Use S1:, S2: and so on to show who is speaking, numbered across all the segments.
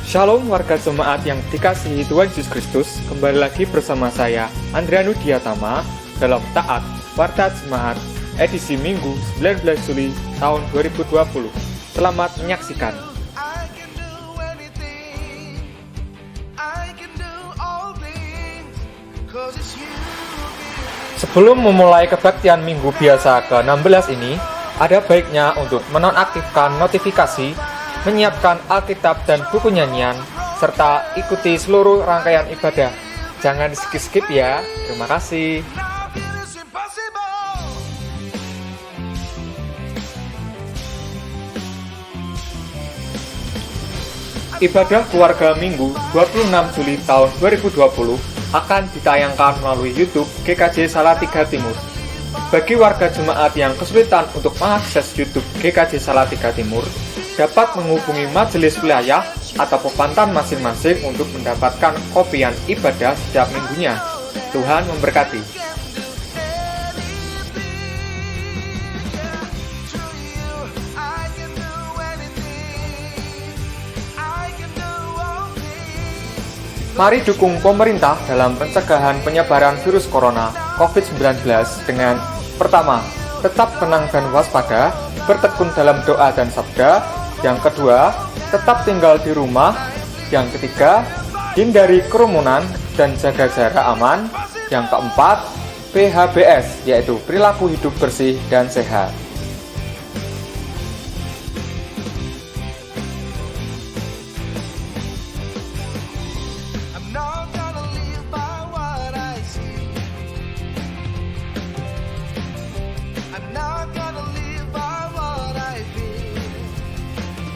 S1: Shalom warga jemaat yang dikasihi Tuhan Yesus Kristus. Kembali lagi bersama saya Andrianu Diatama dalam Taat Warta Jemaat edisi Minggu 19 Juli tahun 2020. Selamat menyaksikan. Sebelum memulai kebaktian minggu biasa ke-16 ini, ada baiknya untuk menonaktifkan notifikasi, menyiapkan Alkitab dan buku nyanyian, serta ikuti seluruh rangkaian ibadah. Jangan skip-skip ya. Terima kasih. Ibadah keluarga Minggu 26 Juli tahun 2020 akan ditayangkan melalui YouTube GKJ Salatiga Timur. Bagi warga jemaat yang kesulitan untuk mengakses YouTube GKJ Salatiga Timur, dapat menghubungi majelis wilayah atau pepantan masing-masing untuk mendapatkan kopian ibadah setiap minggunya. Tuhan memberkati. Mari dukung pemerintah dalam pencegahan penyebaran virus corona COVID-19 dengan pertama, tetap tenang dan waspada, bertekun dalam doa dan sabda. Yang kedua, tetap tinggal di rumah. Yang ketiga, hindari kerumunan dan jaga jarak aman. Yang keempat, PHBS, yaitu perilaku hidup bersih dan sehat.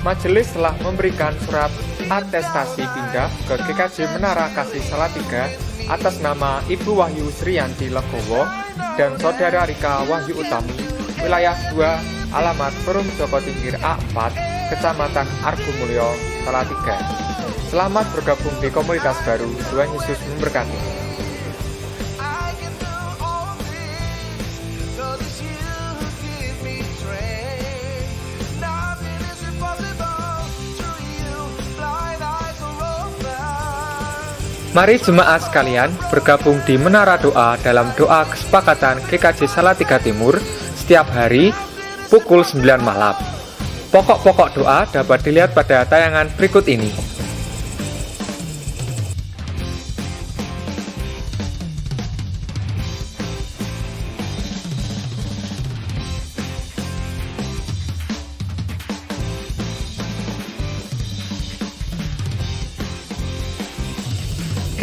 S1: Majelis telah memberikan surat atestasi pindah ke GKJ Menara Kasih Salatiga atas nama Ibu Wahyu Sriyanti Legowo dan Saudara Rika Wahyu Utami, wilayah 2, alamat Perum Joko Tingkir A4, Kecamatan Argomulyo, Salatiga. Selamat bergabung di komunitas baru. Tuhan Yesus memberkati. Mari jemaat sekalian bergabung di Menara Doa dalam doa kesepakatan GKJ Salatiga Timur setiap hari pukul 9 malam. Pokok-pokok doa dapat dilihat pada tayangan berikut ini.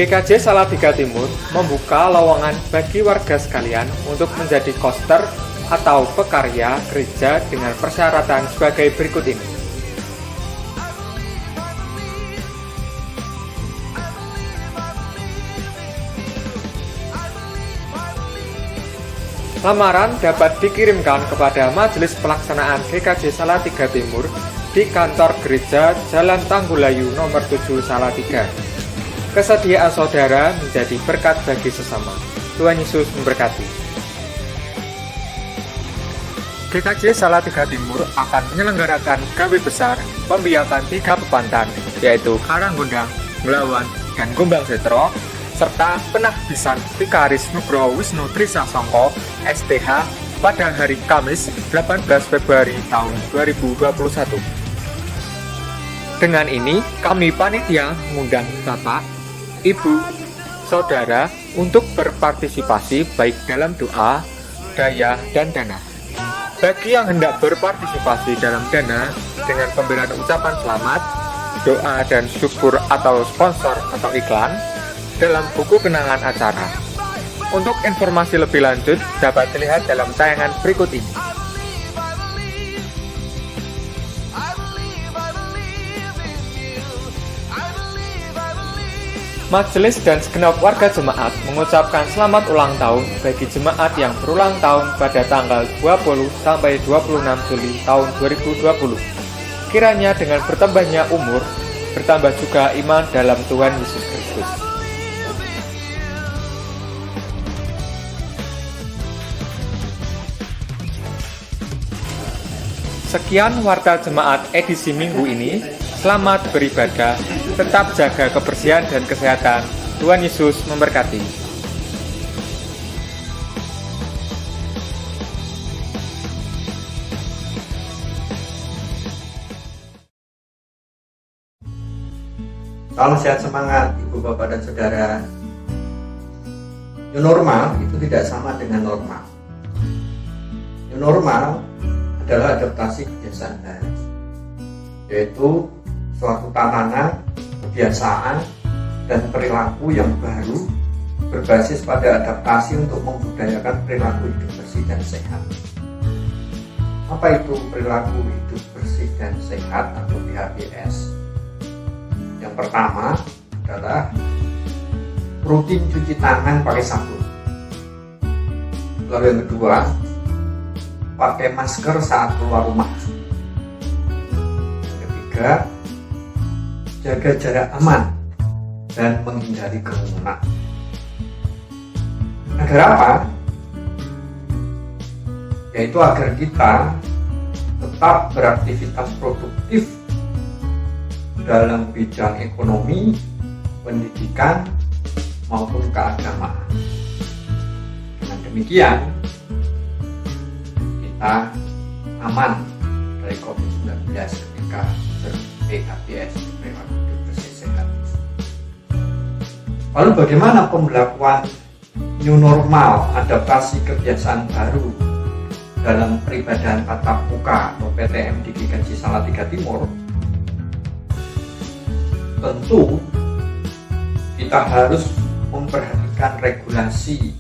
S1: GKJ Salatiga Timur membuka lowongan bagi warga sekalian untuk menjadi koster atau pekarya gereja dengan persyaratan sebagai berikut ini. Lamaran dapat dikirimkan kepada Majelis Pelaksanaan GKJ Salatiga Timur di kantor gereja Jalan Tanggulayu nomor 7 Salatiga. Kesediaan saudara menjadi berkat bagi sesama. Tuhan Yesus memberkati. GKJ Salatiga Timur akan menyelenggarakan gawe besar pembiakan 3 pepantan, yaitu Karanggondang, Melawan, dan Gombang Setro, serta penahbisan Vikaris Nugroho Wisnu Trisasongko, STH, pada hari Kamis 18 Februari tahun 2021. Dengan ini, kami panitia mengundang Bapak, Ibu, Saudara untuk berpartisipasi baik dalam doa, daya, dan dana. Bagi yang hendak berpartisipasi dalam dana dengan pemberian ucapan selamat, doa dan syukur atau sponsor atau iklan dalam buku kenangan acara. Untuk informasi lebih lanjut dapat dilihat dalam tayangan berikut ini. Majelis dan segenap warga jemaat mengucapkan selamat ulang tahun bagi jemaat yang berulang tahun pada tanggal 20 sampai 26 Juli tahun 2020. Kiranya dengan bertambahnya umur, bertambah juga iman dalam Tuhan Yesus Kristus. Sekian warta jemaat edisi minggu ini. Selamat beribadah. Tetap jaga kebersihan dan kesehatan. Tuhan Yesus memberkati.
S2: Salam sehat semangat Ibu, Bapak, dan Saudara. New normal itu tidak sama dengan normal. New normal adalah adaptasi kebiasaan baru, yaitu suatu tatanan, kebiasaan, dan perilaku yang baru berbasis pada adaptasi untuk membudayakan perilaku hidup bersih dan sehat. Apa itu perilaku hidup bersih dan sehat atau PHBS? Yang pertama adalah rutin cuci tangan pakai sabun. Lalu yang kedua, pakai masker saat keluar rumah. Yang ketiga, jaga jarak aman dan menghindari kerumunan. Agar apa? Yaitu agar kita tetap beraktivitas produktif dalam bidang ekonomi, pendidikan, maupun keagamaan. Dengan demikian, kita aman dari COVID-19 ketika ber-PHBS, perilaku hidup bersih sehat. Lalu bagaimana pembelakuan new normal, adaptasi kebiasaan baru dalam peribadahan tatap muka atau PTM di GKJ Salatiga Timur? Tentu kita harus memperhatikan regulasi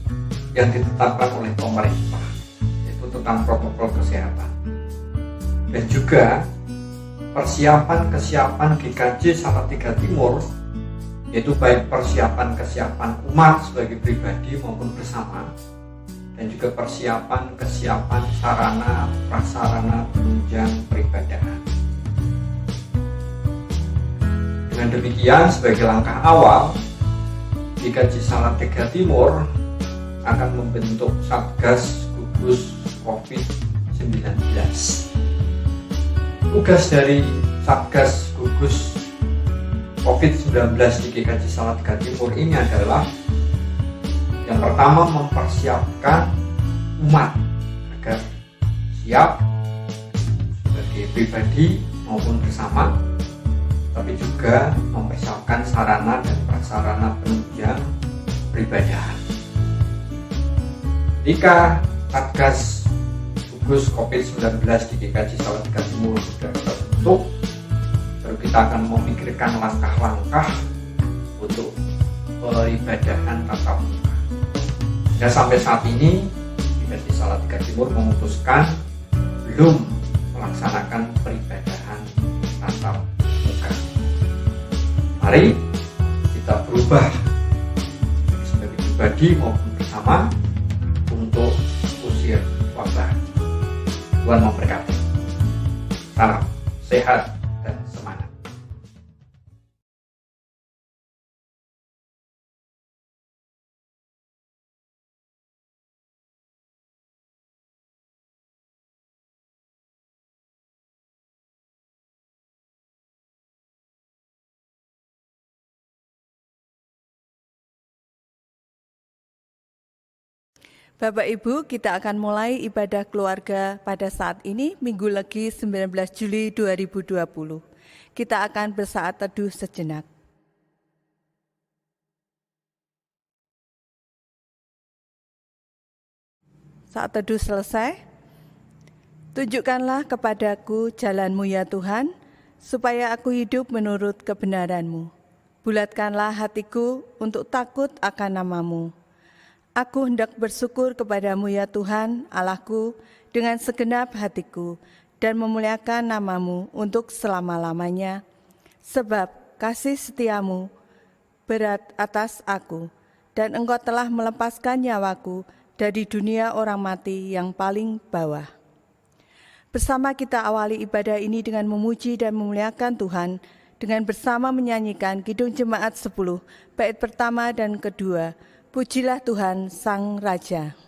S2: yang ditetapkan oleh pemerintah, yaitu tentang protokol kesehatan, dan juga kesiapan GKJ Salatiga Timur, yaitu baik kesiapan umat sebagai pribadi maupun bersama, dan juga kesiapan sarana prasarana penunjang peribadahan. Dengan demikian, sebagai langkah awal, GKJ Salatiga Timur akan membentuk Satgas Gugus COVID-19. Tugas dari Satgas Gugus COVID-19 di GKJ Salatiga Timur ini adalah yang pertama, mempersiapkan umat agar siap sebagai pribadi maupun bersama, tapi juga mempersiapkan sarana dan prasarana penunjang peribadahan. Ketika Satgas Gugus COVID-19 di GKJ Salatiga Timur sudah terbentuk, baru kita akan memikirkan langkah-langkah untuk peribadahan tatap muka. Dan sampai saat ini GKJ Salatiga Timur memutuskan belum melaksanakan peribadahan tatap muka. Mari kita berubah sebagai pribadi maupun bersama untuk usir wabah. Tuhan memberkati. Salam sehat dan semangat.
S3: Bapak Ibu, kita akan mulai ibadah keluarga pada saat ini, Minggu Legi 19 Juli 2020. Kita akan bersaat teduh sejenak. Saat teduh selesai, tunjukkanlah kepadaku jalan-Mu ya Tuhan, supaya aku hidup menurut kebenaran-Mu. Bulatkanlah hatiku untuk takut akan nama-Mu. Aku hendak bersyukur kepadamu ya Tuhan, Allahku, dengan segenap hatiku, dan memuliakan nama-Mu untuk selama-lamanya, sebab kasih setiamu berat atas aku, dan Engkau telah melepaskan nyawaku dari dunia orang mati yang paling bawah. Bersama kita awali ibadah ini dengan memuji dan memuliakan Tuhan, dengan bersama menyanyikan Kidung Jemaat 10, bait pertama dan kedua, Pujilah Tuhan Sang Raja.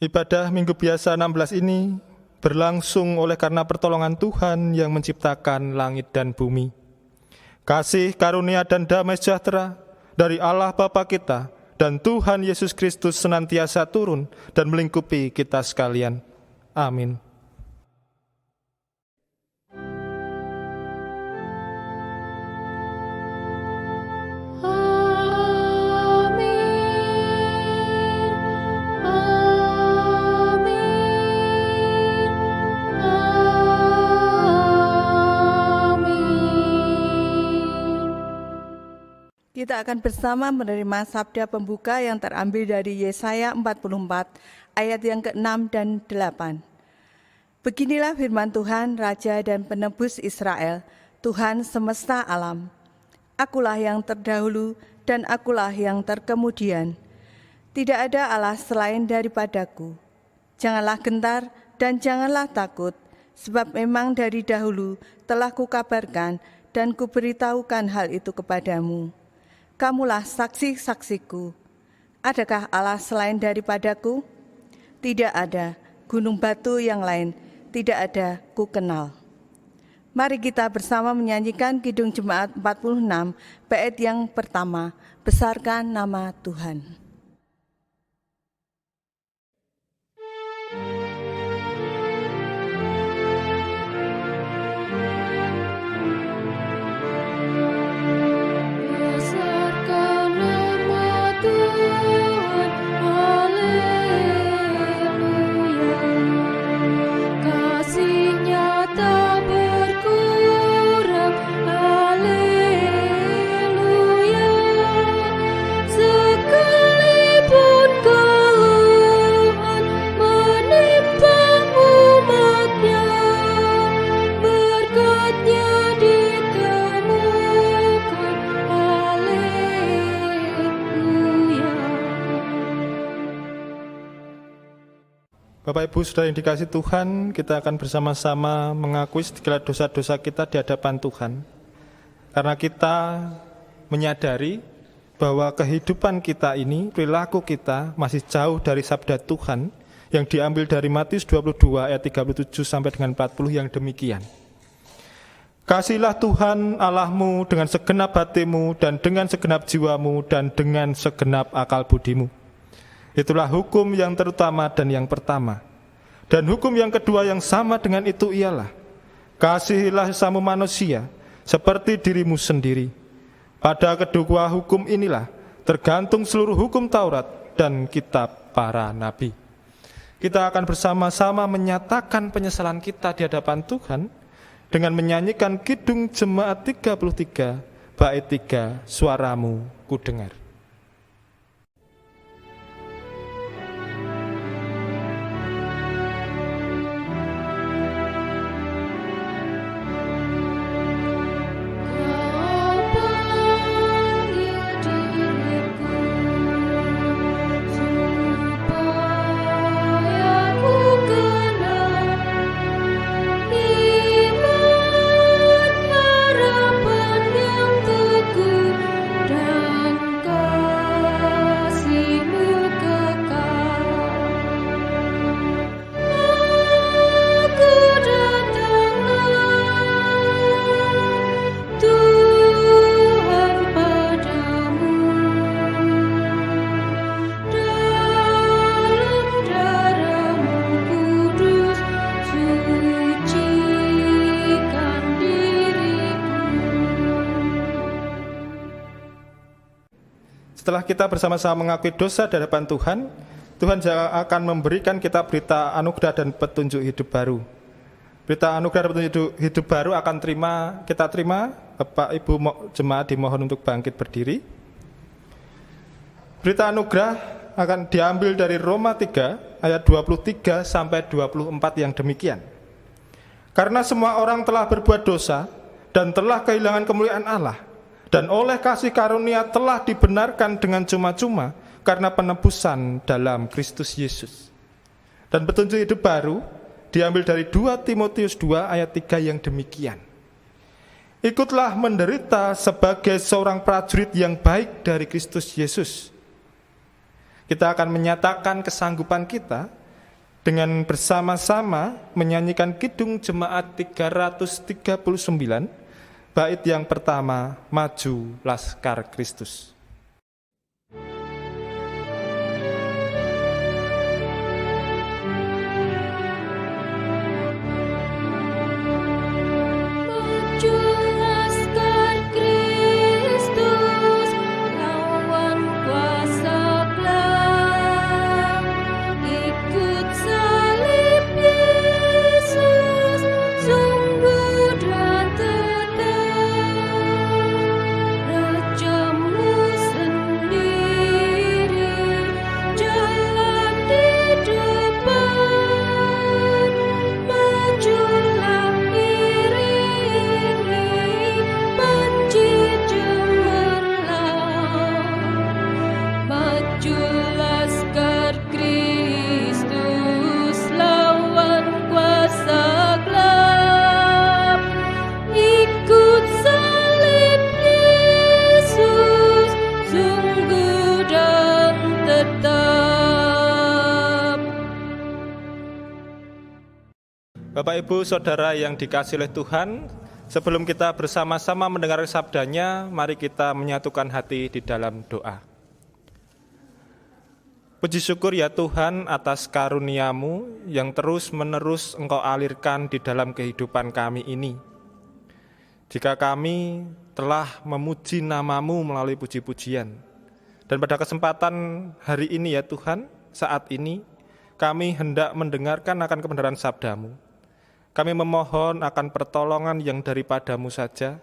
S4: Ibadah Minggu Biasa 16 ini berlangsung oleh karena pertolongan Tuhan yang menciptakan langit dan bumi. Kasih, karunia, dan damai sejahtera dari Allah Bapa kita dan Tuhan Yesus Kristus senantiasa turun dan melingkupi kita sekalian. Amin.
S3: Kita akan bersama menerima sabda pembuka yang terambil dari Yesaya 44 ayat yang ke-6 dan 8. Beginilah firman Tuhan, Raja dan Penebus Israel, Tuhan semesta alam. Akulah yang terdahulu dan akulah yang terkemudian. Tidak ada Allah selain daripadaku. Janganlah gentar dan janganlah takut, sebab memang dari dahulu telah kukabarkan dan kuberitahukan hal itu kepadamu. Kamulah saksi-saksiku. Adakah Allah selain daripadaku? Tidak ada. Gunung batu yang lain tidak ada ku kenal. Mari kita bersama menyanyikan Kidung Jemaat 46, bait yang pertama, Besarkan Nama Tuhan.
S4: Bapak Ibu Saudara yang dikasihi Tuhan, kita akan bersama-sama mengakui segala dosa-dosa kita di hadapan Tuhan. Karena kita menyadari bahwa kehidupan kita ini, perilaku kita masih jauh dari sabda Tuhan yang diambil dari Matius 22 ayat 37 sampai dengan 40 yang demikian. Kasihilah Tuhan Allahmu dengan segenap hatimu dan dengan segenap jiwamu dan dengan segenap akal budimu. Itulah hukum yang terutama dan yang pertama. Dan hukum yang kedua yang sama dengan itu ialah, kasihilah sesama manusia seperti dirimu sendiri. Pada kedua hukum inilah tergantung seluruh hukum Taurat dan kitab para nabi. Kita akan bersama-sama menyatakan penyesalan kita di hadapan Tuhan dengan menyanyikan Kidung Jemaat 33, bait 3, Suaramu ku dengar. Setelah kita bersama-sama mengakui dosa di hadapan Tuhan, Tuhan akan memberikan kita berita anugerah dan petunjuk hidup baru. Berita anugerah dan petunjuk hidup baru akan kita terima. Bapak Ibu jemaat dimohon untuk bangkit berdiri. Berita anugerah akan diambil dari Roma 3 ayat 23 sampai 24 yang demikian. Karena semua orang telah berbuat dosa dan telah kehilangan kemuliaan Allah, dan oleh kasih karunia telah dibenarkan dengan cuma-cuma karena penebusan dalam Kristus Yesus. Dan petunjuk hidup baru diambil dari 2 Timotius 2 ayat 3 yang demikian. Ikutlah menderita sebagai seorang prajurit yang baik dari Kristus Yesus. Kita akan menyatakan kesanggupan kita dengan bersama-sama menyanyikan Kidung Jemaat 339, bait yang pertama, Maju Laskar Kristus. Bapak, Ibu, Saudara yang dikasihi oleh Tuhan, sebelum kita bersama-sama mendengar sabdanya, mari kita menyatukan hati di dalam doa. Puji syukur ya Tuhan atas karunia-Mu yang terus-menerus Engkau alirkan di dalam kehidupan kami ini. Jika kami telah memuji nama-Mu melalui puji-pujian, dan pada kesempatan hari ini ya Tuhan, saat ini kami hendak mendengarkan akan kebenaran sabda-Mu. Kami memohon akan pertolongan yang daripada-Mu saja,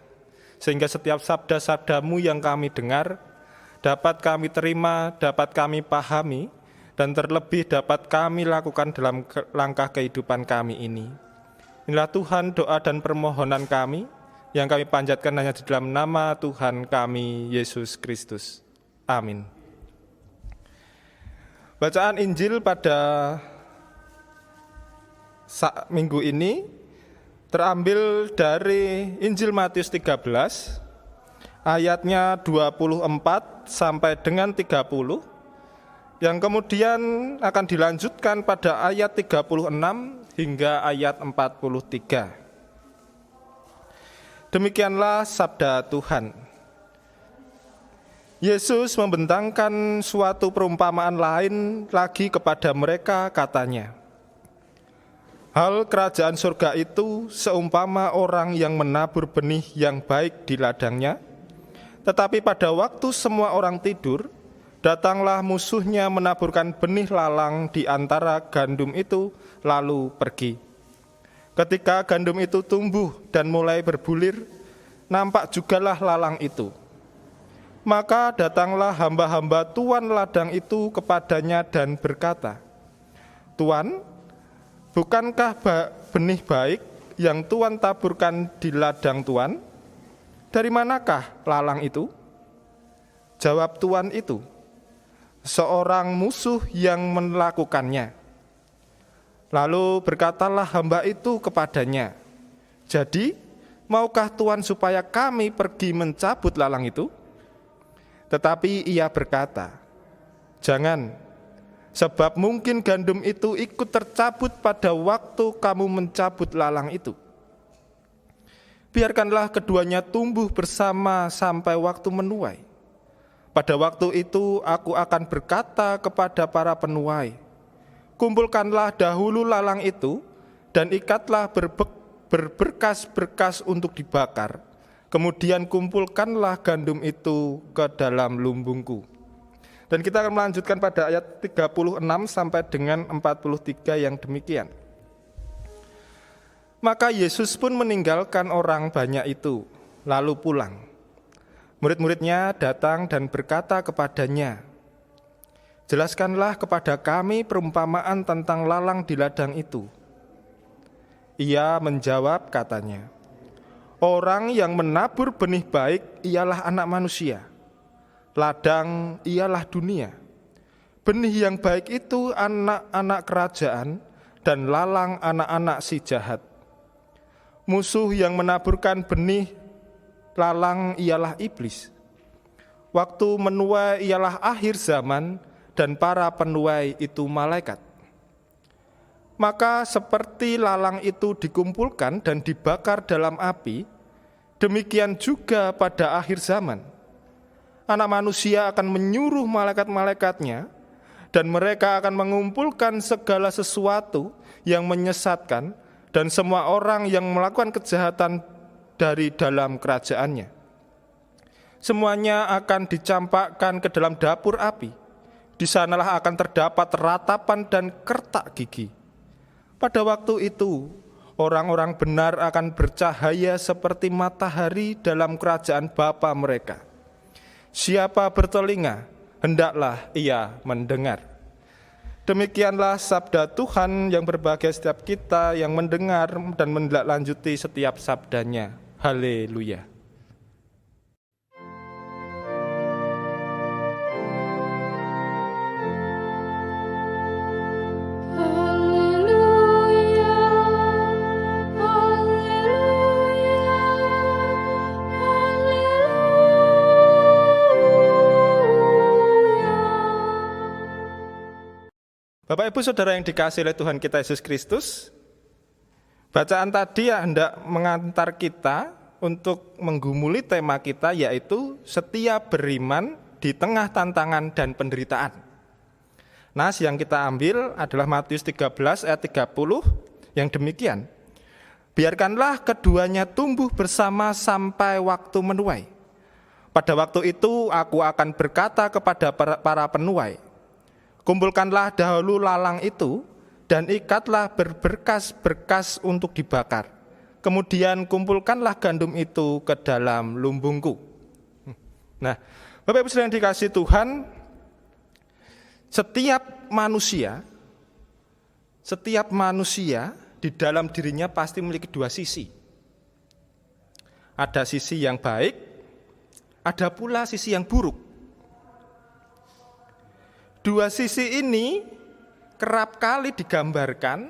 S4: sehingga setiap sabda-sabda-Mu yang kami dengar, dapat kami terima, dapat kami pahami, dan terlebih dapat kami lakukan dalam langkah kehidupan kami ini. Inilah Tuhan doa dan permohonan kami, yang kami panjatkan hanya di dalam nama Tuhan kami, Yesus Kristus. Amin. Bacaan Injil pada minggu ini terambil dari Injil Matius 13 ayatnya 24 sampai dengan 30, yang kemudian akan dilanjutkan pada ayat 36 hingga ayat 43. Demikianlah sabda Tuhan. Yesus membentangkan suatu perumpamaan lain lagi kepada mereka, katanya, hal kerajaan surga itu seumpama orang yang menabur benih yang baik di ladangnya, tetapi pada waktu semua orang tidur, datanglah musuhnya menaburkan benih lalang di antara gandum itu, lalu pergi. Ketika gandum itu tumbuh dan mulai berbulir, nampak jugalah lalang itu. Maka datanglah hamba-hamba tuan ladang itu kepadanya dan berkata, Tuan, bukankah benih baik yang Tuan taburkan di ladang Tuan? Dari manakah lalang itu? Jawab Tuan itu, seorang musuh yang melakukannya. Lalu berkatalah hamba itu kepadanya, jadi maukah Tuan supaya kami pergi mencabut lalang itu? Tetapi ia berkata, jangan, sebab mungkin gandum itu ikut tercabut pada waktu kamu mencabut lalang itu. Biarkanlah keduanya tumbuh bersama sampai waktu menuai. Pada waktu itu aku akan berkata kepada para penuai, kumpulkanlah dahulu lalang itu dan ikatlah berberkas-berkas untuk dibakar. Kemudian kumpulkanlah gandum itu ke dalam lumbungku. Dan kita akan melanjutkan pada ayat 36 sampai dengan 43 yang demikian. Maka Yesus pun meninggalkan orang banyak itu, lalu pulang. Murid-muridnya datang dan berkata kepadanya, jelaskanlah kepada kami perumpamaan tentang lalang di ladang itu. Ia menjawab katanya, orang yang menabur benih baik ialah anak manusia. Ladang ialah dunia. Benih yang baik itu anak-anak kerajaan dan lalang anak-anak si jahat. Musuh yang menaburkan benih lalang ialah iblis. Waktu menuai ialah akhir zaman dan para penuai itu malaikat. Maka seperti lalang itu dikumpulkan dan dibakar dalam api, demikian juga pada akhir zaman. Anak manusia akan menyuruh malaikat-malaikatnya, dan mereka akan mengumpulkan segala sesuatu yang menyesatkan dan semua orang yang melakukan kejahatan dari dalam kerajaannya. Semuanya akan dicampakkan ke dalam dapur api. Di sanalah akan terdapat ratapan dan kertak gigi. Pada waktu itu, orang-orang benar akan bercahaya seperti matahari dalam kerajaan Bapa mereka. Siapa bertelinga, hendaklah ia mendengar. Demikianlah sabda Tuhan yang berbahagia setiap kita yang mendengar dan menindaklanjuti setiap sabdanya. Haleluya. Bapak Ibu Saudara yang dikasihi oleh Tuhan kita Yesus Kristus, bacaan tadi hendak mengantar kita untuk menggumuli tema kita, yaitu setia beriman di tengah tantangan dan penderitaan. Nas yang kita ambil adalah Matius 13 ayat 30 yang demikian. Biarkanlah keduanya tumbuh bersama sampai waktu menuai. Pada waktu itu aku akan berkata kepada para penuai, kumpulkanlah dahulu lalang itu dan ikatlah berberkas-berkas untuk dibakar. Kemudian kumpulkanlah gandum itu ke dalam lumbungku. Nah, Bapak Ibu Saudara yang dikasihi Tuhan, setiap manusia di dalam dirinya pasti memiliki dua sisi. Ada sisi yang baik, ada pula sisi yang buruk. Dua sisi ini kerap kali digambarkan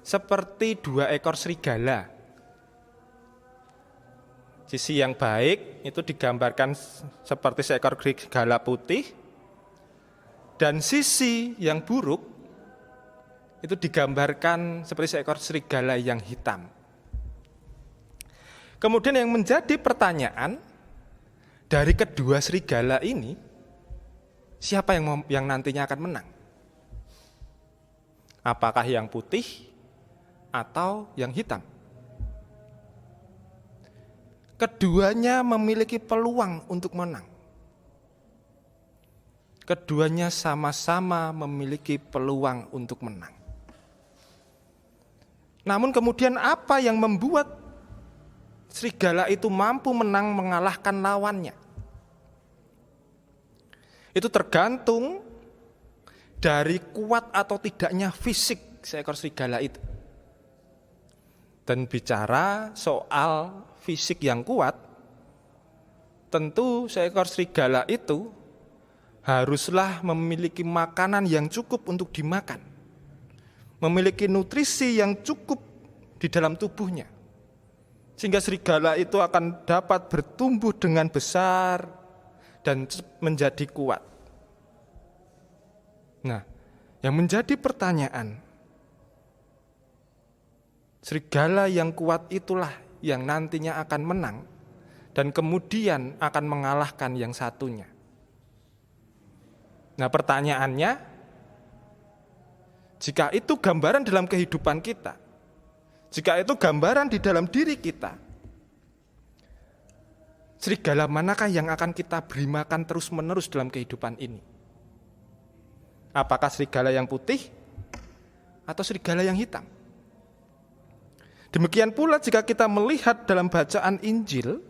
S4: seperti dua ekor serigala. Sisi yang baik itu digambarkan seperti seekor serigala putih, dan sisi yang buruk itu digambarkan seperti seekor serigala yang hitam. Kemudian yang menjadi pertanyaan, dari kedua serigala ini, siapa yang nantinya akan menang? Apakah yang putih atau yang hitam? Keduanya memiliki peluang untuk menang. Keduanya sama-sama memiliki peluang untuk menang. Namun kemudian apa yang membuat serigala itu mampu menang mengalahkan lawannya? Itu tergantung dari kuat atau tidaknya fisik seekor serigala itu. Dan bicara soal fisik yang kuat, tentu seekor serigala itu haruslah memiliki makanan yang cukup untuk dimakan, memiliki nutrisi yang cukup di dalam tubuhnya, sehingga serigala itu akan dapat bertumbuh dengan besar dan menjadi kuat. Nah, yang menjadi pertanyaan, serigala yang kuat itulah yang nantinya akan menang dan kemudian akan mengalahkan yang satunya. Nah, pertanyaannya, jika itu gambaran dalam kehidupan kita, jika itu gambaran di dalam diri kita, serigala manakah yang akan kita beri makan terus-menerus dalam kehidupan ini? Apakah serigala yang putih atau serigala yang hitam? Demikian pula jika kita melihat dalam bacaan Injil,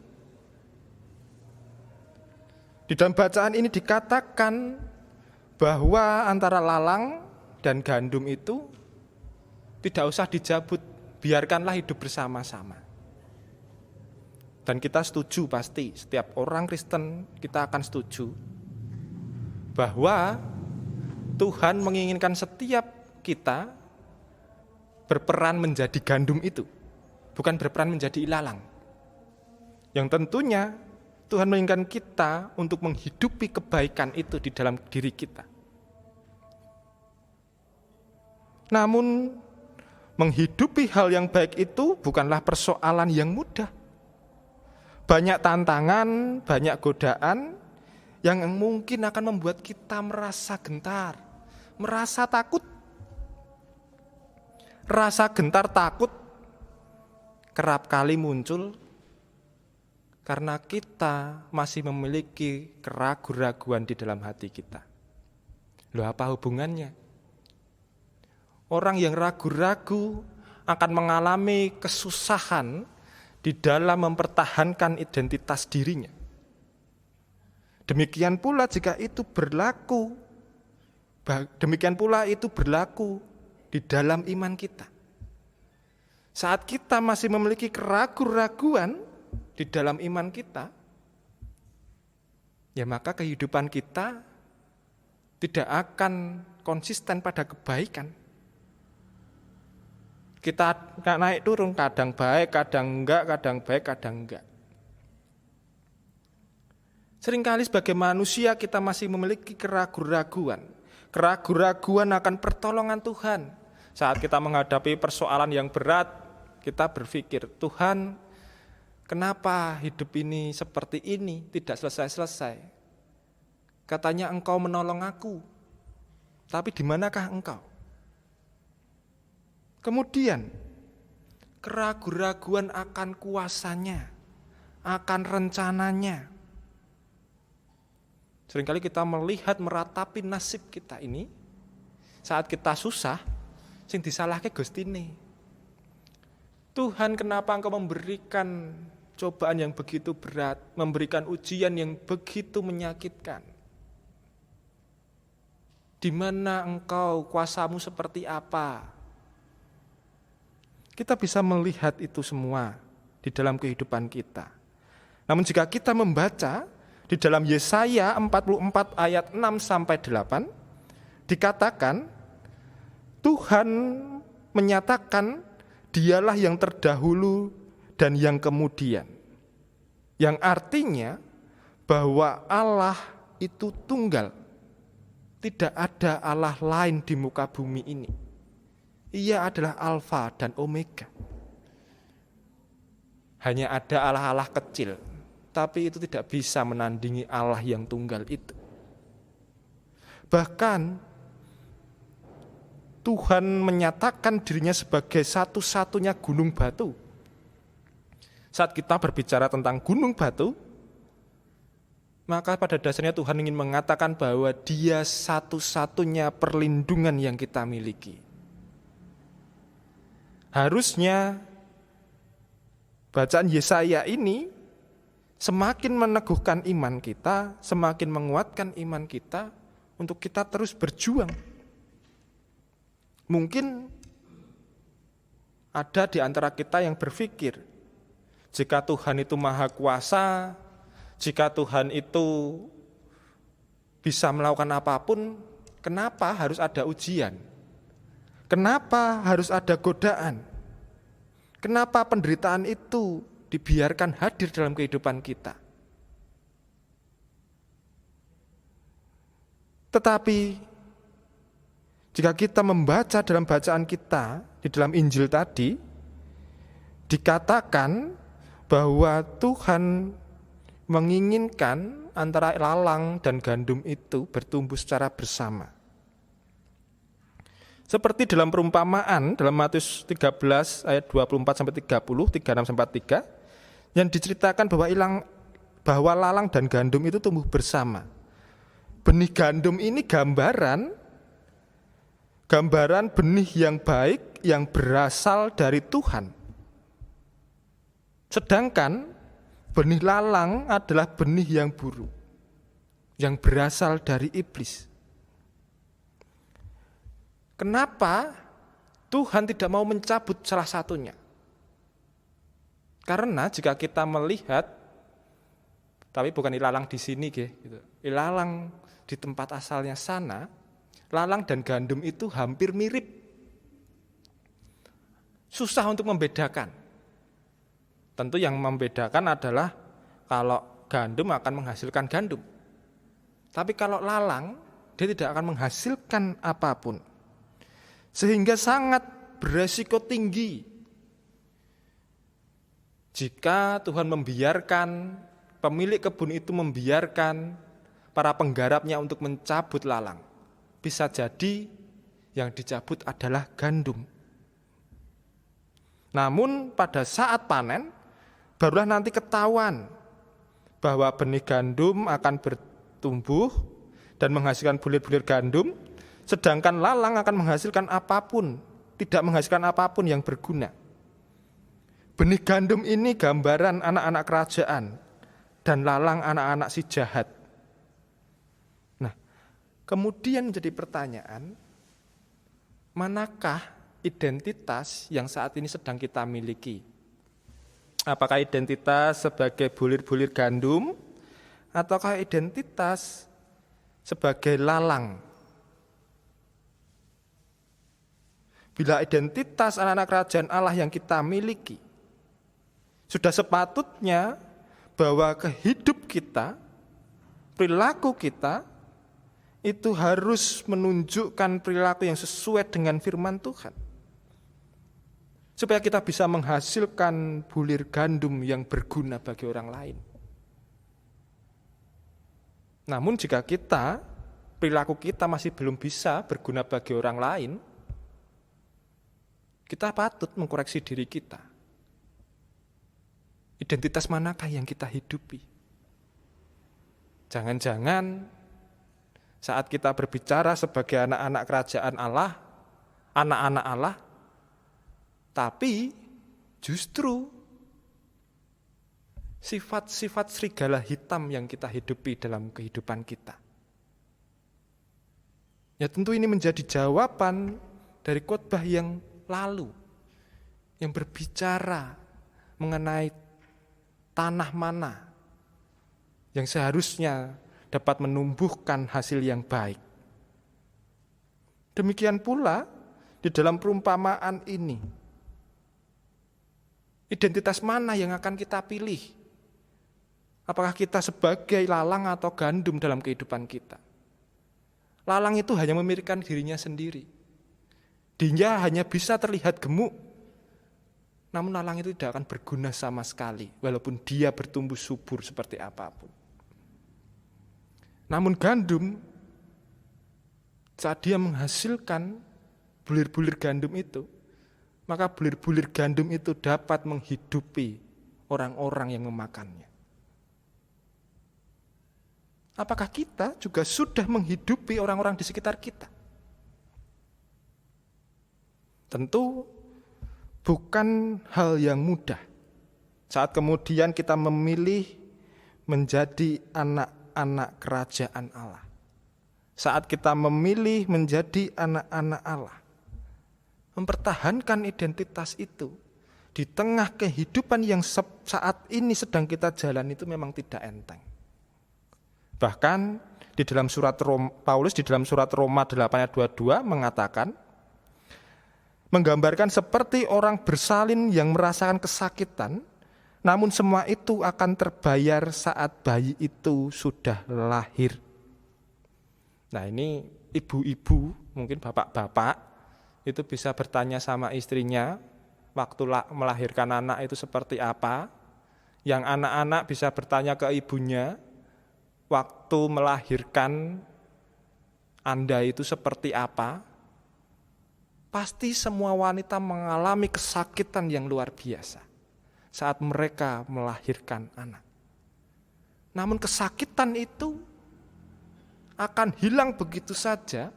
S4: di dalam bacaan ini dikatakan bahwa antara lalang dan gandum itu tidak usah dijabut, biarkanlah hidup bersama-sama. Dan kita setuju pasti, setiap orang Kristen kita akan setuju bahwa Tuhan menginginkan setiap kita berperan menjadi gandum itu, bukan berperan menjadi ilalang. Yang tentunya Tuhan menginginkan kita untuk menghidupi kebaikan itu di dalam diri kita. Namun menghidupi hal yang baik itu bukanlah persoalan yang mudah. Banyak tantangan, banyak godaan yang mungkin akan membuat kita merasa gentar, merasa takut. Rasa gentar takut kerap kali muncul karena kita masih memiliki keraguan-raguan di dalam hati kita. Loh, apa hubungannya? Orang yang ragu-ragu akan mengalami kesusahan di dalam mempertahankan identitas dirinya. Demikian pula jika itu berlaku, demikian pula itu berlaku di dalam iman kita. Saat kita masih memiliki keraguan-raguan di dalam iman kita, ya maka kehidupan kita tidak akan konsisten pada kebaikan. Kita naik turun, kadang baik, kadang enggak, kadang baik, kadang enggak. Seringkali sebagai manusia kita masih memiliki keraguan-raguan. Keraguan-raguan akan pertolongan Tuhan. Saat kita menghadapi persoalan yang berat, kita berpikir, Tuhan, kenapa hidup ini seperti ini, tidak selesai-selesai? Katanya Engkau menolong aku, tapi di manakah Engkau? Kemudian, keraguan-raguan akan kuasanya, akan rencananya. Seringkali kita melihat, meratapi nasib kita ini, saat kita susah, sing disalahke Gustine. Tuhan, kenapa Engkau memberikan cobaan yang begitu berat, memberikan ujian yang begitu menyakitkan? Di mana Engkau, kuasamu seperti apa? Kita bisa melihat itu semua di dalam kehidupan kita. Namun jika kita membaca di dalam Yesaya 44 ayat 6-8 dikatakan Tuhan menyatakan Dialah yang terdahulu dan yang kemudian. Yang artinya bahwa Allah itu tunggal. Tidak ada Allah lain di muka bumi ini. Ia adalah Alfa dan Omega. Hanya ada Allah-Allah kecil, tapi itu tidak bisa menandingi Allah yang tunggal itu. Bahkan Tuhan menyatakan dirinya sebagai satu-satunya gunung batu. Saat kita berbicara tentang gunung batu, maka pada dasarnya Tuhan ingin mengatakan bahwa Dia satu-satunya perlindungan yang kita miliki. Harusnya bacaan Yesaya ini semakin meneguhkan iman kita, semakin menguatkan iman kita untuk kita terus berjuang. Mungkin ada di antara kita yang berpikir, jika Tuhan itu maha kuasa, jika Tuhan itu bisa melakukan apapun, kenapa harus ada ujian? Kenapa harus ada godaan? Kenapa penderitaan itu dibiarkan hadir dalam kehidupan kita? Tetapi jika kita membaca dalam bacaan kita di dalam Injil tadi, dikatakan bahwa Tuhan menginginkan antara lalang dan gandum itu bertumbuh secara bersama. Seperti dalam perumpamaan dalam Matius 13 ayat 24-30, 36-43, yang diceritakan bahwa lalang dan gandum itu tumbuh bersama. Benih gandum ini gambaran benih yang baik yang berasal dari Tuhan. Sedangkan benih lalang adalah benih yang buruk, yang berasal dari iblis. Kenapa Tuhan tidak mau mencabut salah satunya? Karena jika kita melihat, tapi bukan ilalang di sini, gitu. Ilalang di tempat asalnya sana, lalang dan gandum itu hampir mirip. Susah untuk membedakan. Tentu yang membedakan adalah kalau gandum akan menghasilkan gandum. Tapi kalau lalang, dia tidak akan menghasilkan apapun. Sehingga sangat beresiko tinggi jika Tuhan membiarkan, pemilik kebun itu membiarkan para penggarapnya untuk mencabut lalang. Bisa jadi yang dicabut adalah gandum. Namun pada saat panen, barulah nanti ketahuan bahwa benih gandum akan bertumbuh dan menghasilkan bulir-bulir gandum, sedangkan lalang akan menghasilkan apapun, tidak menghasilkan apapun yang berguna. Benih gandum ini gambaran anak-anak kerajaan dan lalang anak-anak si jahat. Nah, kemudian menjadi pertanyaan, manakah identitas yang saat ini sedang kita miliki? Apakah identitas sebagai bulir-bulir gandum, ataukah identitas sebagai lalang? Bila identitas anak-anak kerajaan Allah yang kita miliki, sudah sepatutnya bahwa kehidup kita, perilaku kita, itu harus menunjukkan perilaku yang sesuai dengan firman Tuhan. Supaya kita bisa menghasilkan bulir gandum yang berguna bagi orang lain. Namun jika perilaku kita masih belum bisa berguna bagi orang lain, kita patut mengkoreksi diri kita. Identitas manakah yang kita hidupi? Jangan-jangan saat kita berbicara sebagai anak-anak kerajaan Allah, anak-anak Allah, tapi justru sifat-sifat serigala hitam yang kita hidupi dalam kehidupan kita. Ya tentu ini menjadi jawaban dari khotbah yang lalu, yang berbicara mengenai tanah mana yang seharusnya dapat menumbuhkan hasil yang baik. Demikian pula di dalam perumpamaan ini, identitas mana yang akan kita pilih? Apakah kita sebagai lalang atau gandum dalam kehidupan kita? Lalang itu hanya memikirkan dirinya sendiri. Dia hanya bisa terlihat gemuk, namun lalang itu tidak akan berguna sama sekali, walaupun dia bertumbuh subur seperti apapun. Namun gandum, saat dia menghasilkan bulir-bulir gandum itu, maka bulir-bulir gandum itu dapat menghidupi orang-orang yang memakannya. Apakah kita juga sudah menghidupi orang-orang di sekitar kita? Tentu bukan hal yang mudah saat kemudian kita memilih menjadi anak-anak kerajaan Allah. Saat kita memilih menjadi anak-anak Allah, mempertahankan identitas itu di tengah kehidupan yang saat ini sedang kita jalan itu memang tidak enteng. Bahkan di dalam surat Paulus di dalam surat Roma 8 ayat 22 mengatakan, menggambarkan seperti orang bersalin yang merasakan kesakitan, namun semua itu akan terbayar saat bayi itu sudah lahir. Nah ini ibu-ibu, mungkin bapak-bapak, itu bisa bertanya sama istrinya, waktu melahirkan anak itu seperti apa. Yang anak-anak bisa bertanya ke ibunya, waktu melahirkan Anda itu seperti apa. Pasti semua wanita mengalami kesakitan yang luar biasa saat mereka melahirkan anak. Namun kesakitan itu akan hilang begitu saja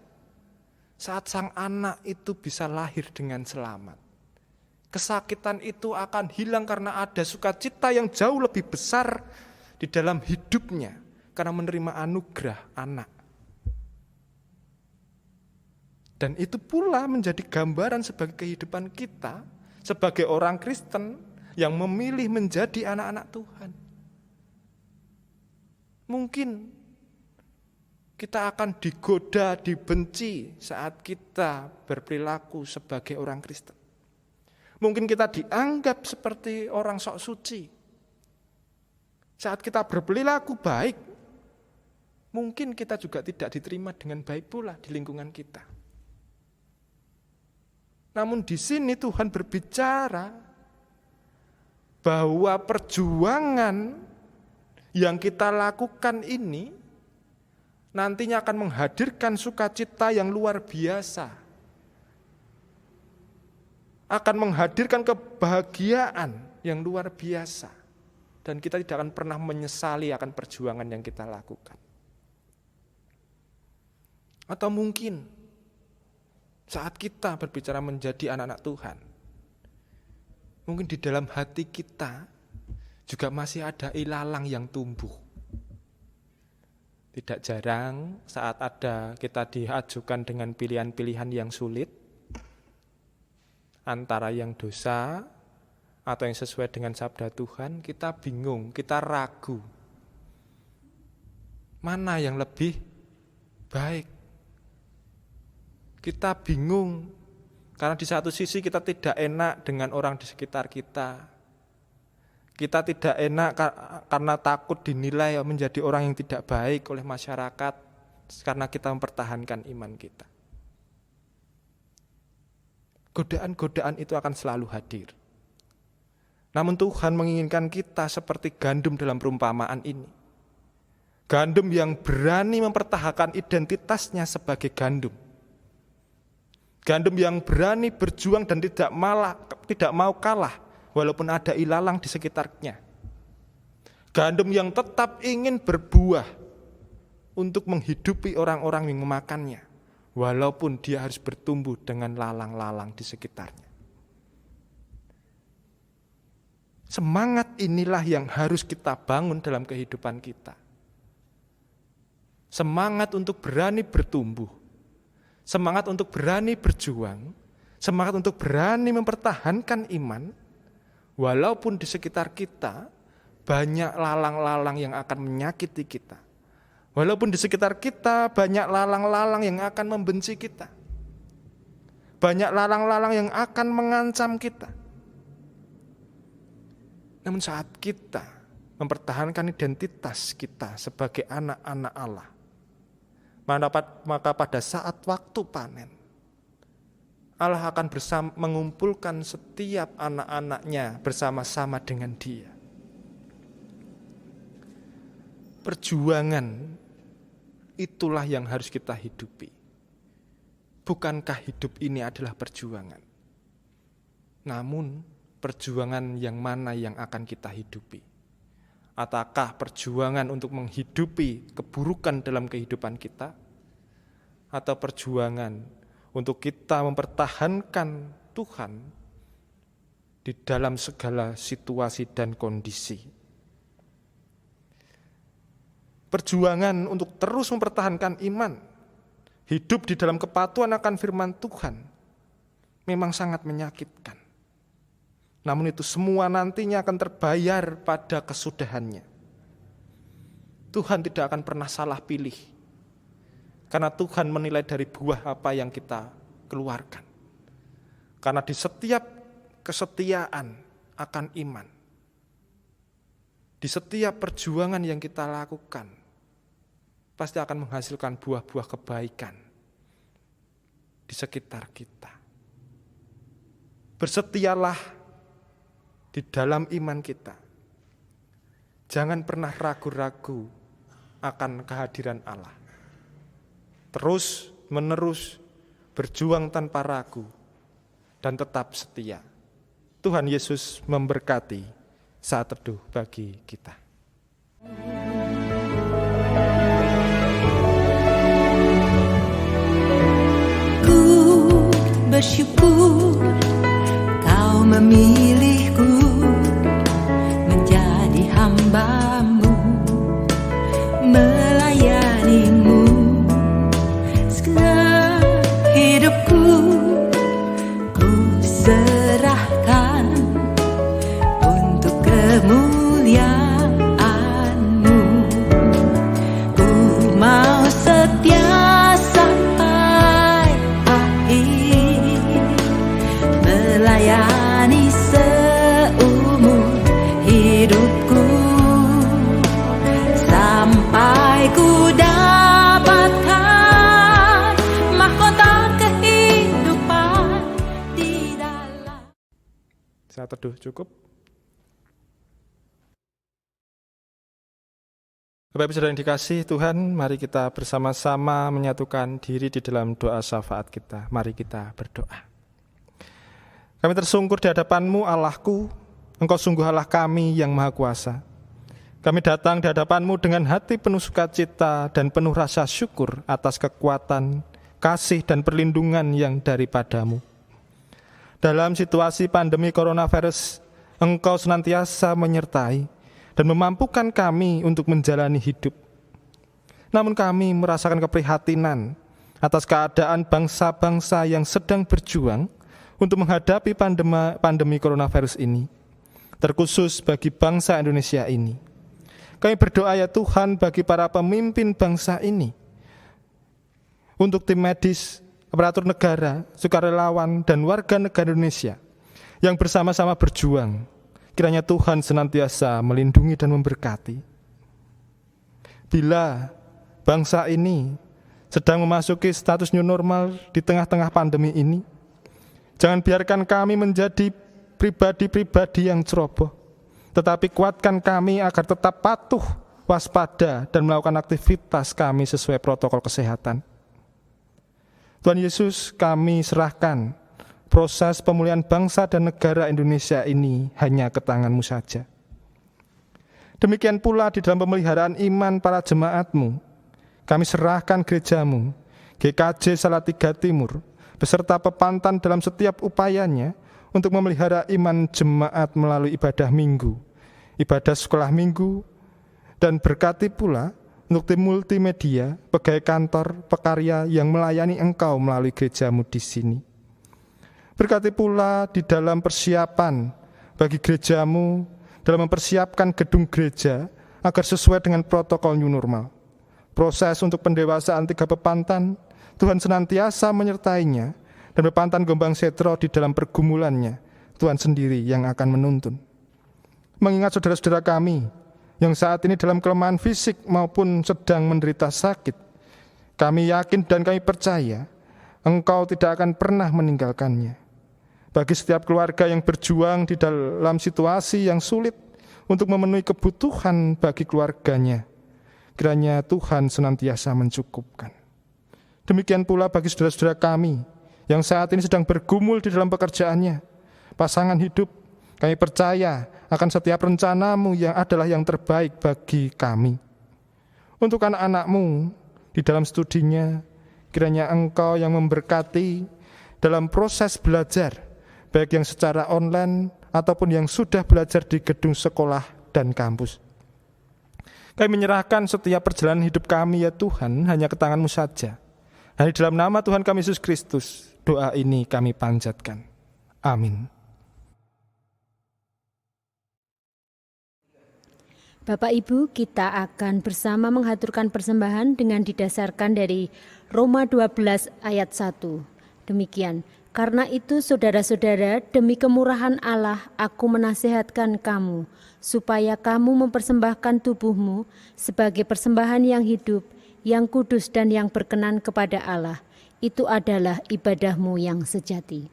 S4: saat sang anak itu bisa lahir dengan selamat. Kesakitan itu akan hilang karena ada sukacita yang jauh lebih besar di dalam hidupnya karena menerima anugerah anak. Dan itu pula menjadi gambaran sebagai kehidupan kita sebagai orang Kristen yang memilih menjadi anak-anak Tuhan. Mungkin kita akan digoda, dibenci saat kita berperilaku sebagai orang Kristen. Mungkin kita dianggap seperti orang sok suci. Saat kita berperilaku baik, mungkin kita juga tidak diterima dengan baik pula di lingkungan kita. Namun di sini Tuhan berbicara bahwa perjuangan yang kita lakukan ini nantinya akan menghadirkan sukacita yang luar biasa. Akan menghadirkan kebahagiaan yang luar biasa. Dan kita tidak akan pernah menyesali akan perjuangan yang kita lakukan. Atau mungkin saat kita berbicara menjadi anak-anak Tuhan, mungkin di dalam hati kita juga masih ada ilalang yang tumbuh. Tidak jarang saat kita diajukan dengan pilihan-pilihan yang sulit, antara yang dosa atau yang sesuai dengan sabda Tuhan, kita bingung, kita ragu. Mana yang lebih baik? Kita bingung, karena di satu sisi kita tidak enak dengan orang di sekitar kita. Kita tidak enak karena takut dinilai menjadi orang yang tidak baik oleh masyarakat, karena kita mempertahankan iman kita. Godaan-godaan itu akan selalu hadir. Namun Tuhan menginginkan kita seperti gandum dalam perumpamaan ini. Gandum yang berani mempertahankan identitasnya sebagai gandum. Gandum yang berani berjuang dan tidak mau kalah walaupun ada ilalang di sekitarnya. Gandum yang tetap ingin berbuah untuk menghidupi orang-orang yang memakannya, walaupun dia harus bertumbuh dengan lalang-lalang di sekitarnya. Semangat inilah yang harus kita bangun dalam kehidupan kita. Semangat untuk berani bertumbuh, semangat untuk berani berjuang, semangat untuk berani mempertahankan iman, walaupun di sekitar kita banyak lalang-lalang yang akan menyakiti kita. Walaupun di sekitar kita banyak lalang-lalang yang akan membenci kita. Banyak lalang-lalang yang akan mengancam kita. Namun saat kita mempertahankan identitas kita sebagai anak-anak Allah, maka pada saat waktu panen, Allah akan mengumpulkan setiap anak-anaknya bersama-sama dengan Dia. Perjuangan itulah yang harus kita hidupi. Bukankah hidup ini adalah perjuangan? Namun perjuangan yang mana yang akan kita hidupi? Ataukah perjuangan untuk menghidupi keburukan dalam kehidupan kita? Atau perjuangan untuk kita mempertahankan Tuhan di dalam segala situasi dan kondisi? Perjuangan untuk terus mempertahankan iman, hidup di dalam kepatuhan akan firman Tuhan, memang sangat menyakitkan. Namun itu semua nantinya akan terbayar pada kesudahannya. Tuhan tidak akan pernah salah pilih, karena Tuhan menilai dari buah apa yang kita keluarkan. Karena di setiap kesetiaan akan iman, di setiap perjuangan yang kita lakukan, pasti akan menghasilkan buah-buah kebaikan di sekitar kita. Bersetialah di dalam iman kita. Jangan pernah ragu-ragu akan kehadiran Allah. Terus menerus berjuang tanpa ragu dan tetap setia. Tuhan Yesus memberkati saat teduh bagi kita.
S5: Ku bersyukur Kau memilihku menjadi hamba-Mu, melayani-Mu. Segala hidupku ku serahkan untuk kemuliaan-Mu. Ku mau setia sampai akhir
S4: saat teduh cukup. Bapak Ibu Saudara yang dikasihi Tuhan, mari kita bersama-sama menyatukan diri di dalam doa syafaat kita. Mari kita berdoa. Kami tersungkur di hadapan-Mu Allahku, Engkau sungguh Allah kami yang Maha Kuasa. Kami datang di hadapan-Mu dengan hati penuh sukacita dan penuh rasa syukur atas kekuatan, kasih dan perlindungan yang daripada-Mu. Dalam situasi pandemi coronavirus, Engkau senantiasa menyertai dan memampukan kami untuk menjalani hidup. Namun kami merasakan keprihatinan atas keadaan bangsa-bangsa yang sedang berjuang untuk menghadapi pandemi coronavirus ini, terkhusus bagi bangsa Indonesia ini. Kami berdoa ya Tuhan bagi para pemimpin bangsa ini, untuk tim medis, aparatur negara, sukarelawan, dan warga negara Indonesia yang bersama-sama berjuang. Kiranya Tuhan senantiasa melindungi dan memberkati. Bila bangsa ini sedang memasuki status new normal di tengah-tengah pandemi ini, jangan biarkan kami menjadi pribadi-pribadi yang ceroboh, tetapi kuatkan kami agar tetap patuh, waspada, dan melakukan aktivitas kami sesuai protokol kesehatan. Tuhan Yesus, kami serahkan proses pemulihan bangsa dan negara Indonesia ini hanya ke tangan-Mu saja. Demikian pula di dalam pemeliharaan iman para jemaat-Mu, kami serahkan gereja-Mu, GKJ Salatiga Timur, beserta Pepantan dalam setiap upayanya untuk memelihara iman jemaat melalui ibadah minggu, ibadah sekolah minggu, dan berkati pula untuk tim multimedia, pegawai kantor, pekarya yang melayani Engkau melalui gereja-Mu di sini. Berkati pula di dalam persiapan bagi gereja-Mu, dalam mempersiapkan gedung gereja agar sesuai dengan protokol new normal. Proses untuk pendewasaan 3 Pepantan, Tuhan senantiasa menyertainya, dan Pepantan Gombang Setro di dalam pergumulannya, Tuhan sendiri yang akan menuntun. Mengingat saudara-saudara kami yang saat ini dalam kelemahan fisik maupun sedang menderita sakit, kami yakin dan kami percaya Engkau tidak akan pernah meninggalkannya. Bagi setiap keluarga yang berjuang di dalam situasi yang sulit untuk memenuhi kebutuhan bagi keluarganya, kiranya Tuhan senantiasa mencukupkan. Demikian pula bagi saudara-saudara kami yang saat ini sedang bergumul di dalam pekerjaannya, pasangan hidup, kami percaya akan setiap rencana-Mu yang adalah yang terbaik bagi kami. Untuk anak-anak-Mu di dalam studinya, kiranya Engkau yang memberkati dalam proses belajar, baik yang secara online ataupun yang sudah belajar di gedung sekolah dan kampus. Kami menyerahkan setiap perjalanan hidup kami ya Tuhan hanya ke tangan-Mu saja. Dan di dalam nama Tuhan kami Yesus Kristus, doa ini kami panjatkan. Amin.
S6: Bapak Ibu, kita akan bersama menghaturkan persembahan dengan didasarkan dari Roma 12 ayat 1. Demikian, karena itu saudara-saudara, demi kemurahan Allah, aku menasihatkan kamu, supaya kamu mempersembahkan tubuhmu sebagai persembahan yang hidup, yang kudus dan yang berkenan kepada Allah. Itu adalah ibadahmu yang sejati.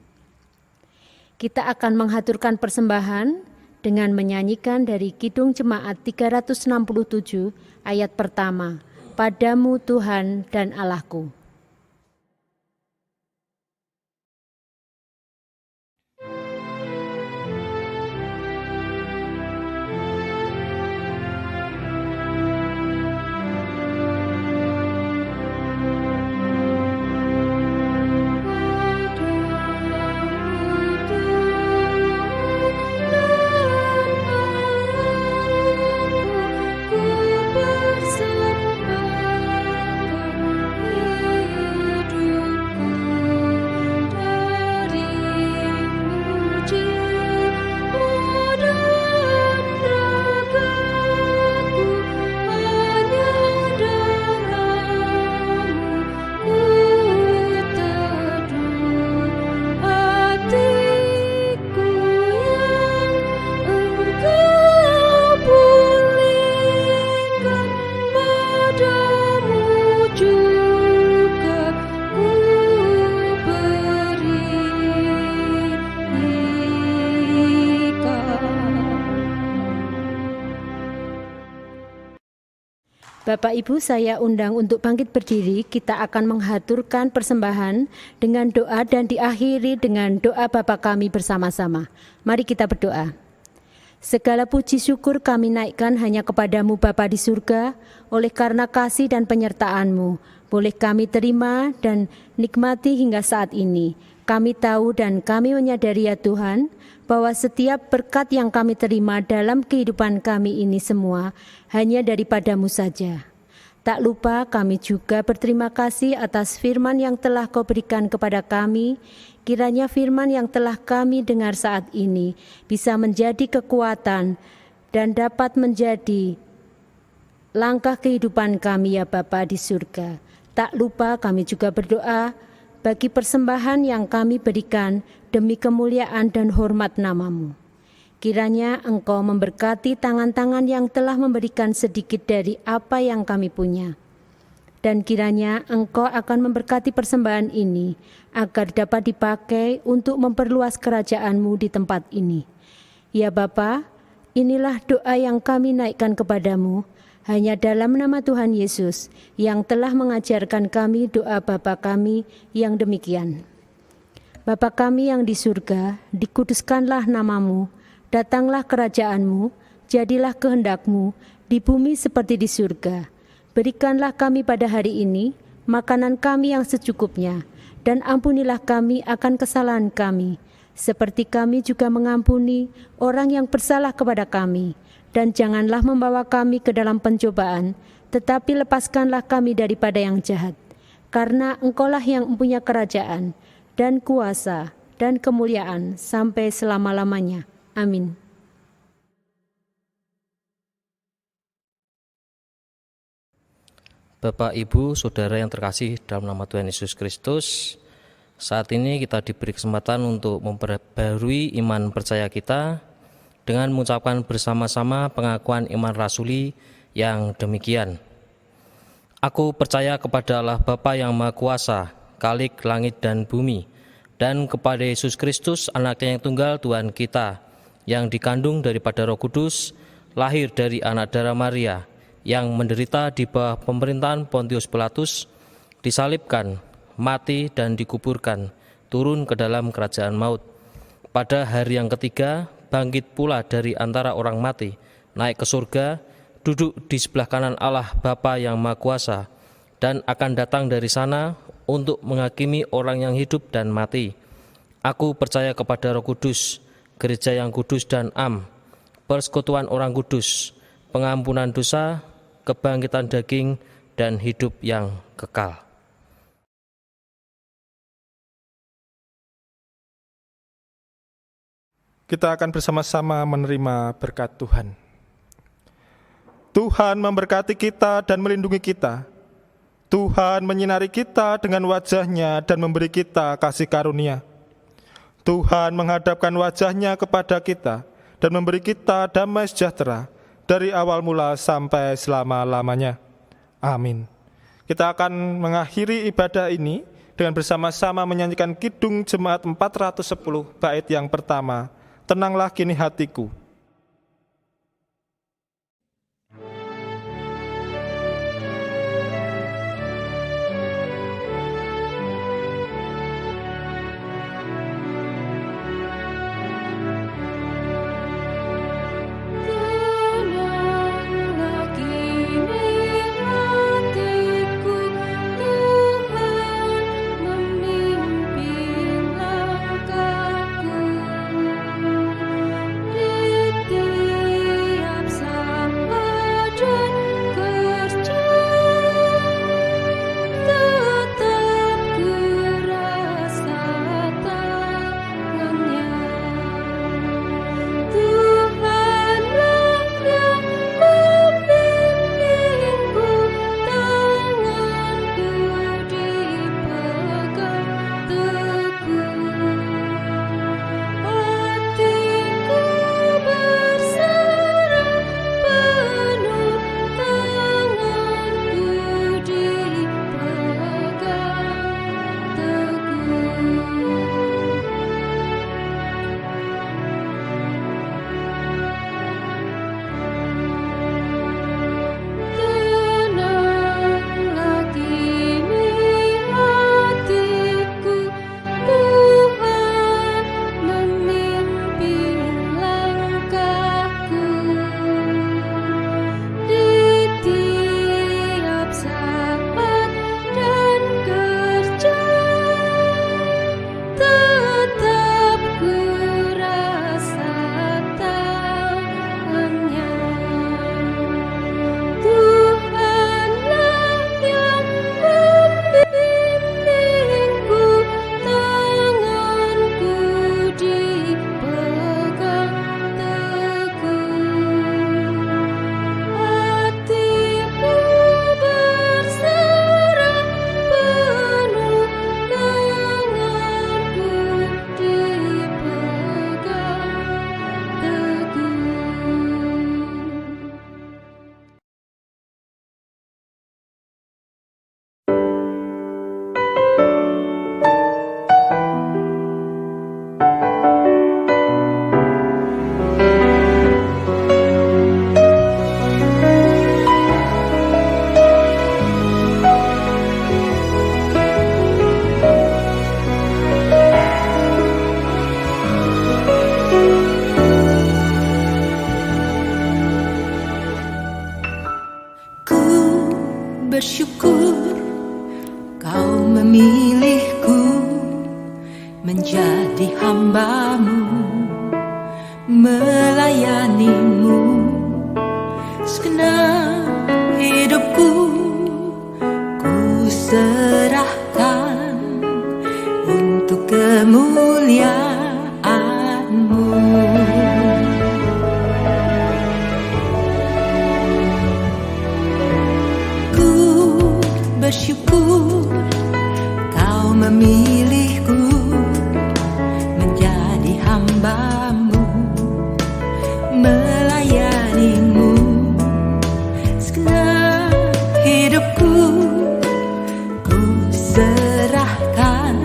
S6: Kita akan menghaturkan persembahan dengan menyanyikan dari Kidung Jemaat 367 ayat pertama, Padamu Tuhan dan Allahku. Ku persembahkan Bapak Ibu, saya undang untuk bangkit berdiri. Kita akan menghaturkan persembahan dengan doa dan diakhiri dengan doa Bapa kami bersama-sama. Mari kita berdoa. Segala puji syukur kami naikkan hanya kepadamu Bapa di surga, oleh karena kasih dan penyertaan-Mu. Boleh kami terima dan nikmati hingga saat ini. Kami tahu dan kami menyadari ya Tuhan, bahwa setiap berkat yang kami terima dalam kehidupan kami ini semua hanya daripada-Mu saja. Tak lupa kami juga berterima kasih atas firman yang telah Kau berikan kepada kami. Kiranya firman yang telah kami dengar saat ini bisa menjadi kekuatan dan dapat menjadi langkah kehidupan kami ya Bapa di surga. Tak lupa kami juga berdoa bagi persembahan yang kami berikan demi kemuliaan dan hormat nama-Mu. Kiranya Engkau memberkati tangan-tangan yang telah memberikan sedikit dari apa yang kami punya. Dan kiranya Engkau akan memberkati persembahan ini agar dapat dipakai untuk memperluas kerajaan-Mu di tempat ini. Ya Bapa, inilah doa yang kami naikkan kepadamu, hanya dalam nama Tuhan Yesus yang telah mengajarkan kami doa Bapa kami yang demikian. Bapa kami yang di surga, dikuduskanlah nama-Mu, datanglah kerajaan-Mu, jadilah kehendak-Mu di bumi seperti di surga. Berikanlah kami pada hari ini makanan kami yang secukupnya, dan ampunilah kami akan kesalahan kami, seperti kami juga mengampuni orang yang bersalah kepada kami. Dan janganlah membawa kami ke dalam pencobaan, tetapi lepaskanlah kami daripada yang jahat. Karena Engkaulah yang mempunyai kerajaan, dan kuasa, dan kemuliaan sampai selama-lamanya. Amin.
S7: Bapak, Ibu, Saudara yang terkasih dalam nama Tuhan Yesus Kristus, saat ini kita diberi kesempatan untuk memperbarui iman percaya kita dengan mengucapkan bersama-sama pengakuan iman rasuli yang demikian. Aku percaya kepada Allah Bapa yang Maha Kuasa, Khalik langit dan bumi, dan kepada Yesus Kristus, Anaknya yang tunggal Tuhan kita, yang dikandung daripada Roh Kudus, lahir dari anak darah Maria, yang menderita di bawah pemerintahan Pontius Pilatus, disalibkan, mati dan dikuburkan, turun ke dalam kerajaan maut. Pada hari yang ketiga, bangkit pula dari antara orang mati, naik ke surga, duduk di sebelah kanan Allah Bapa yang Maha Kuasa, dan akan datang dari sana untuk menghakimi orang yang hidup dan mati. Aku percaya kepada Roh Kudus, gereja yang kudus dan am, persekutuan orang kudus, pengampunan dosa, kebangkitan daging, dan hidup yang kekal.
S4: Kita akan bersama-sama menerima berkat Tuhan. Tuhan memberkati kita dan melindungi kita. Tuhan menyinari kita dengan wajah-Nya dan memberi kita kasih karunia. Tuhan menghadapkan wajah-Nya kepada kita dan memberi kita damai sejahtera dari awal mula sampai selama-lamanya. Amin. Kita akan mengakhiri ibadah ini dengan bersama-sama menyanyikan Kidung Jemaat 410 bait yang pertama, Tenanglah Kini Hatiku.
S6: Di
S5: Kau memilihku menjadi hamba-Mu, melayani-Mu. Segenap hidupku ku serahkan untuk kemuliaan-Mu. Ku bersyukur Kau memilihku menjadi hamba-Mu, melayani-Mu. Segenap hidupku ku serahkan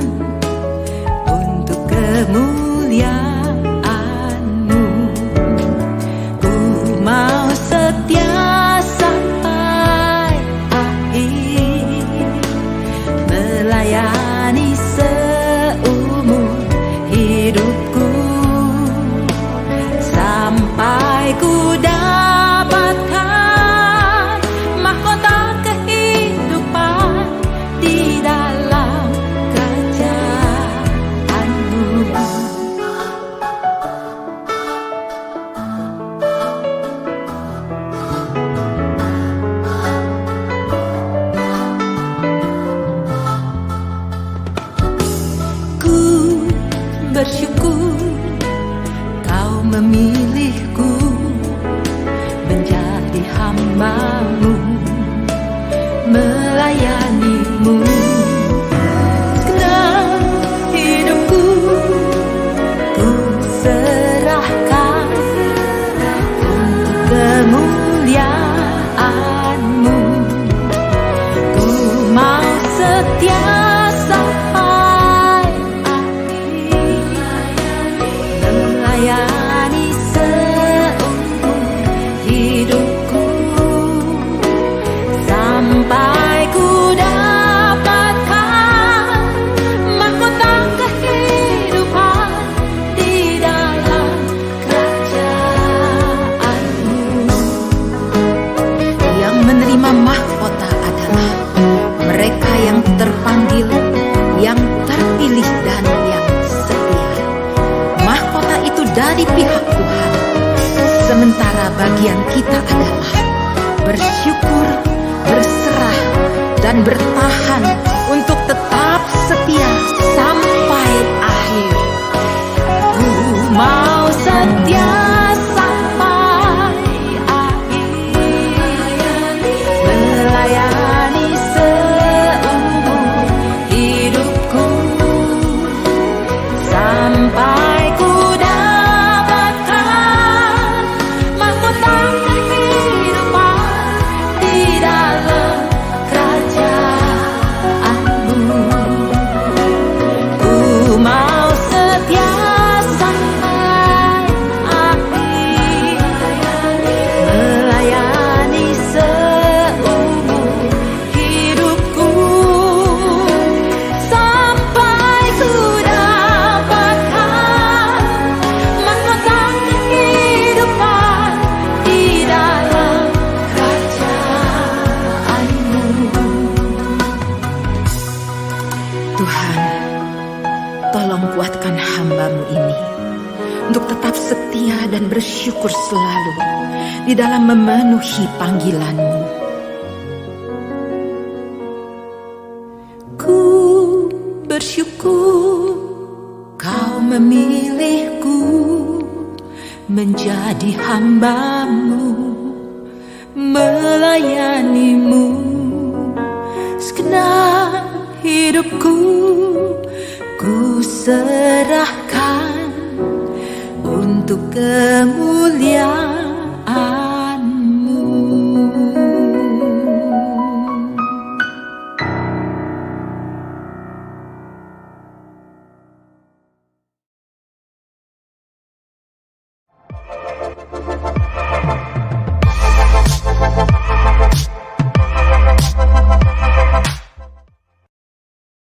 S5: untuk kemuliaan-Mu. Ku mau setia sampai akhir, melayani seumur hidupku, sampai ku dapatkan mahkota kehidupan di dalam kerajaan-Mu. Ku bersyukur Kau memilihku menjadi hamba-Mu, melayani-Mu. Segenap hidupku ku serahkan untuk kemuliaan-Mu. Ku mau setia sampai akhir, melayani seumur hidupku, sampai ku dapatkan mahkota kehidupan di dalam kerajaan-Mu. Yang menerima mahkota adalah mereka yang terpanggil, yang terpilih dan yang setia. Mahkota itu dari pihak Tuhan, sementara bagian kita adalah bersyukur, berserah, dan bertahan untuk tetap setia sampai akhir. Ku mau setia sampai akhir, melayani seumur hidupku, sampai ku dapatkan mahkota kehidupan di dalam kerajaan-Mu. Ku mau setia sampai akhir, melayani seumur hidupku, sampai ku dapatkan mahkota kehidupan di dalam kerajaan-Mu. Tuhan, tolong kuatkan hamba-Mu ini untuk tetap setia dan bersyukur selalu di dalam memenuhi panggilan-Mu. Ku bersyukur Kau memilihku menjadi hamba-Mu, melayani-Mu. Segenap hidupku ku serahkan untuk kemuliaan